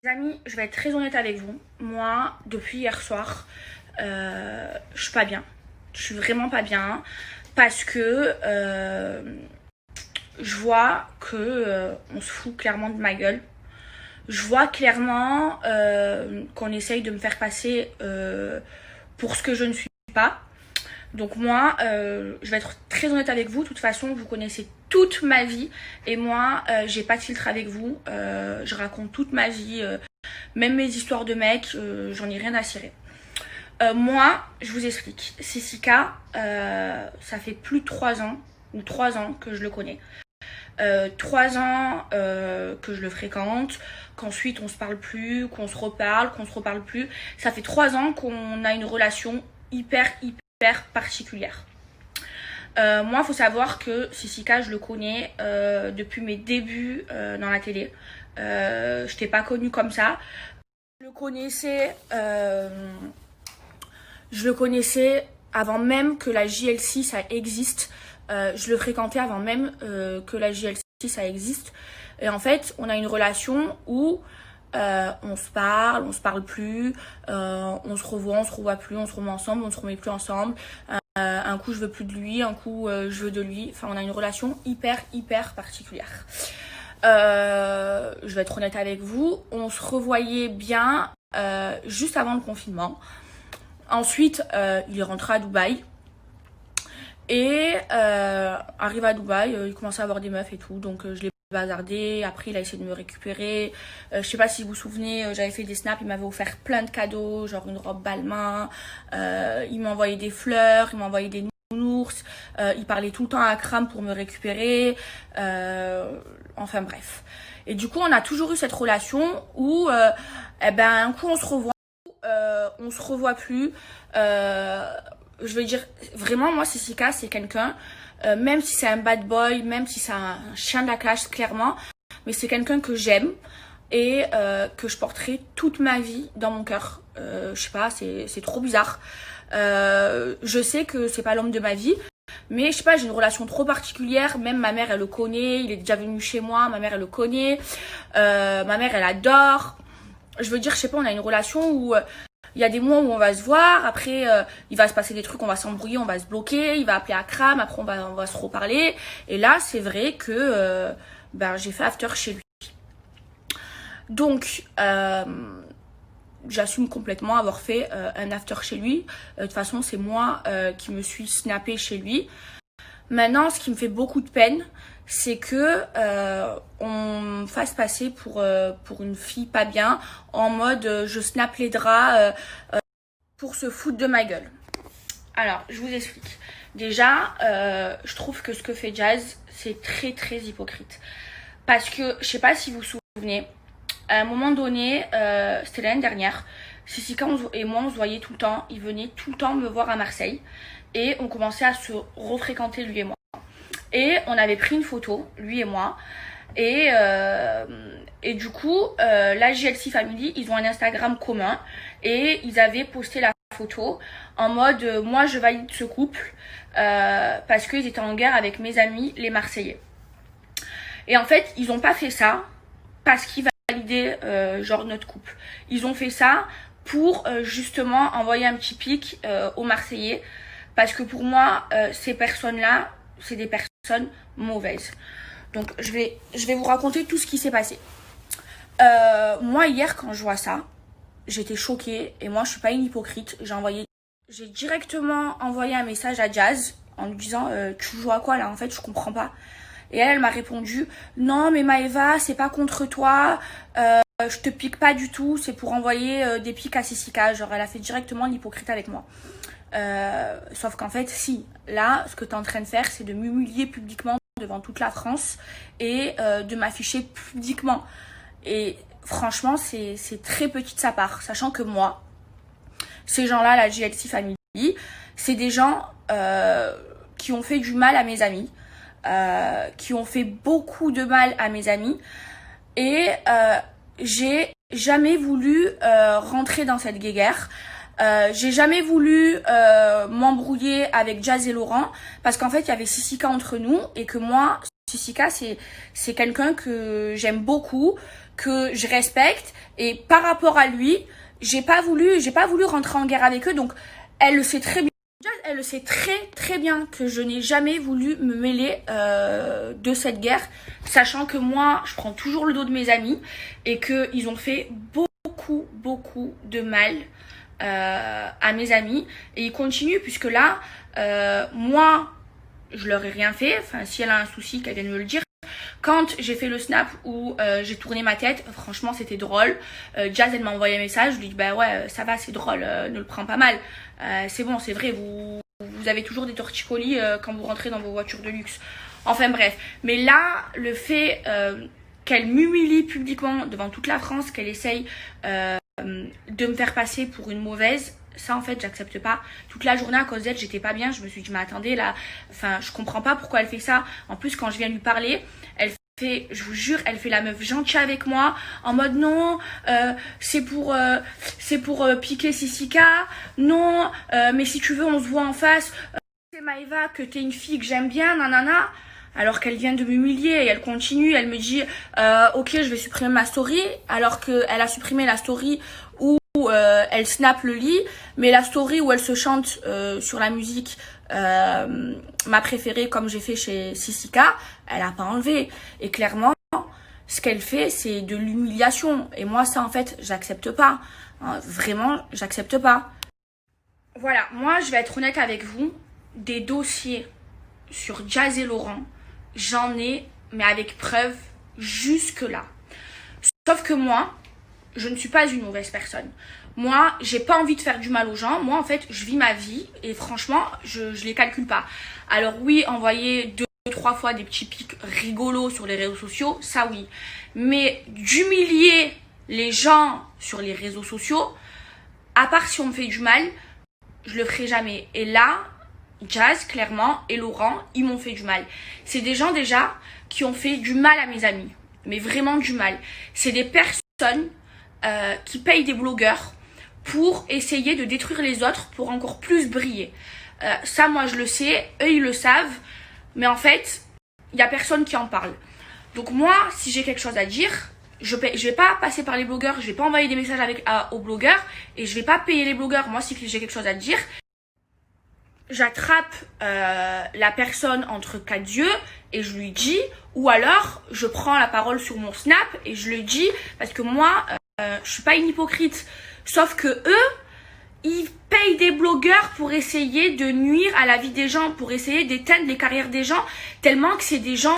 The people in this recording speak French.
Les amis, je vais être très honnête avec vous. Moi, depuis hier soir, je suis pas bien. Je suis vraiment pas bien parce que je vois que on se fout clairement de ma gueule. Je vois clairement qu'on essaye de me faire passer pour ce que je ne suis pas. Donc moi, je vais être très honnête avec vous. De toute façon, vous connaissez toute ma vie. Et moi, j'ai pas de filtre avec vous. Je raconte toute ma vie. Même mes histoires de mecs, j'en ai rien à cirer. Moi, je vous explique. Cicica, ça fait plus de 3 ans, ou 3 ans que je le connais. 3 ans que je le fréquente, qu'ensuite on se parle plus, qu'on se reparle plus. Ça fait 3 ans qu'on a une relation hyper particulière. Moi, il faut savoir que Cicica, je le connais depuis mes débuts dans la télé. Je t'ai pas connue comme ça. Je le connaissais avant même que la JLC ça existe. Je le fréquentais avant même que la JLC ça existe. Et en fait, on a une relation où on se parle plus, on se revoit plus, on se remet ensemble, on se remet plus ensemble. Un coup je veux plus de lui, un coup je veux de lui. Enfin, on a une relation hyper particulière. Je vais être honnête avec vous, on se revoyait bien juste avant le confinement. Ensuite, il est rentré à Dubaï. Et arrive à Dubaï, il commence à avoir des meufs et tout, donc je l'ai bazardé. Après, il a essayé de me récupérer. Je sais pas si vous vous souvenez, j'avais fait des snaps, il m'avait offert plein de cadeaux, genre une robe Balmain. Il m'a envoyé des fleurs, il m'a envoyé des nounours. Il parlait tout le temps à Kram pour me récupérer. Enfin bref. Et du coup, on a toujours eu cette relation où, un coup on se revoit, on se revoit plus. Je veux dire, vraiment, moi, Cicica, c'est quelqu'un, même si c'est un bad boy, même si c'est un chien de la classe, clairement, mais c'est quelqu'un que j'aime et que je porterai toute ma vie dans mon cœur. Je sais pas, c'est trop bizarre. Je sais que c'est pas l'homme de ma vie, mais je sais pas, j'ai une relation trop particulière. Même ma mère, elle le connaît, il est déjà venu chez moi, ma mère, elle le connaît. Ma mère, elle adore. Je veux dire, je sais pas, on a une relation où il y a des mois où on va se voir, après il va se passer des trucs, on va s'embrouiller, on va se bloquer, il va appeler Akram, après on va se reparler. Et là, c'est vrai que j'ai fait after chez lui. Donc, j'assume complètement avoir fait un after chez lui. De toute façon, c'est moi qui me suis snappée chez lui. Maintenant, ce qui me fait beaucoup de peine, c'est que on me fasse passer pour une fille pas bien, en mode je snap les draps pour se foutre de ma gueule. Alors, je vous explique. Déjà, je trouve que ce que fait Jazz, c'est très hypocrite. Parce que, je sais pas si vous vous souvenez, à un moment donné, c'était l'année dernière, Cicica et moi, on se voyait tout le temps. Il venait tout le temps me voir à Marseille. Et on commençait à se refréquenter, lui et moi. Et on avait pris une photo, lui et moi. Et du coup, la JLC Family, ils ont un Instagram commun. Et ils avaient posté la photo en mode moi je valide ce couple parce qu'ils étaient en guerre avec mes amis les Marseillais. Et en fait, ils ont pas fait ça parce qu'ils validaient genre notre couple. Ils ont fait ça pour justement envoyer un petit pic aux Marseillais. Parce que pour moi, ces personnes-là, c'est des personnes mauvaises. Donc, je vais vous raconter tout ce qui s'est passé. Moi, hier, quand je vois ça, j'étais choquée. Et moi, je suis pas une hypocrite. J'ai directement envoyé un message à Jazz en lui disant tu joues à quoi là? En fait, je comprends pas. Et elle m'a répondu non, mais Maëva, c'est pas contre toi. Je te pique pas du tout. C'est pour envoyer des pics à Cicica. Genre, elle a fait directement l'hypocrite avec moi. Sauf qu'en fait, si, là, ce que tu es en train de faire, c'est de m'humilier publiquement devant toute la France et de m'afficher publiquement. Et franchement, c'est très petit de sa part, sachant que moi, ces gens-là, la JLC Family, c'est des gens qui ont fait du mal à mes amis, qui ont fait beaucoup de mal à mes amis, et j'ai jamais voulu rentrer dans cette guéguerre. J'ai jamais voulu m'embrouiller avec Jazz et Laurent parce qu'en fait il y avait Cicica entre nous et que moi Sissika, c'est quelqu'un que j'aime beaucoup, que je respecte, et par rapport à lui, j'ai pas voulu rentrer en guerre avec eux, donc elle le sait très bien. Elle le sait très bien que je n'ai jamais voulu me mêler de cette guerre, sachant que moi, je prends toujours le dos de mes amis et qu'ils ont fait beaucoup de mal à mes amis. Et ils continuent, puisque là, moi, je leur ai rien fait. Enfin, si elle a un souci, qu'elle vienne me le dire. Quand j'ai fait le snap où j'ai tourné ma tête, franchement c'était drôle. Jazz, elle m'a envoyé un message, je lui dis bah ouais ça va, c'est drôle, ne le prends pas mal. C'est bon, c'est vrai, vous avez toujours des torticolis quand vous rentrez dans vos voitures de luxe. Enfin bref, mais là le fait qu'elle m'humilie publiquement devant toute la France, qu'elle essaye de me faire passer pour une mauvaise, ça en fait j'accepte pas. Toute la journée à cause d'elle j'étais pas bien, je me suis dit mais attendez là, enfin je comprends pas pourquoi elle fait ça. En plus quand je viens lui parler, elle fait, je vous jure, elle fait la meuf gentille avec moi, en mode non, c'est pour piquer Sissika, non, mais si tu veux on se voit en face, c'est Maëva que t'es une fille que j'aime bien, nanana. Alors qu'elle vient de m'humilier et elle continue, elle me dit ok je vais supprimer ma story, alors qu'elle a supprimé la story où elle snap le lit, mais la story où elle se chante sur la musique ma préférée comme j'ai fait chez Sissika, elle a pas enlevé. Et clairement ce qu'elle fait c'est de l'humiliation, et moi ça en fait j'accepte pas, hein, vraiment j'accepte pas. Voilà, moi je vais être honnête avec vous, des dossiers sur Jazz et Laurent, j'en ai, mais avec preuve, jusque là. Sauf que moi, je ne suis pas une mauvaise personne. Moi, j'ai pas envie de faire du mal aux gens. Moi, en fait, je vis ma vie et franchement, je les calcule pas. Alors oui, envoyer 2-3 fois des petits pics rigolos sur les réseaux sociaux, ça oui. Mais d'humilier les gens sur les réseaux sociaux, à part si on me fait du mal, je le ferai jamais. Et là, Jazz, clairement, et Laurent, ils m'ont fait du mal. C'est des gens déjà qui ont fait du mal à mes amis. Mais vraiment du mal. C'est des personnes qui payent des blogueurs pour essayer de détruire les autres pour encore plus briller. Ça, moi, je le sais. Eux, ils le savent. Mais en fait, il n'y a personne qui en parle. Donc moi, si j'ai quelque chose à dire, je vais pas passer par les blogueurs. Je vais pas envoyer des messages aux blogueurs. Et je vais pas payer les blogueurs. Moi, si j'ai quelque chose à dire, j'attrape la personne entre quatre yeux et je lui dis, ou alors je prends la parole sur mon snap et je le dis, parce que moi je suis pas une hypocrite, sauf que eux ils payent des blogueurs pour essayer de nuire à la vie des gens, pour essayer d'éteindre les carrières des gens, tellement que c'est des gens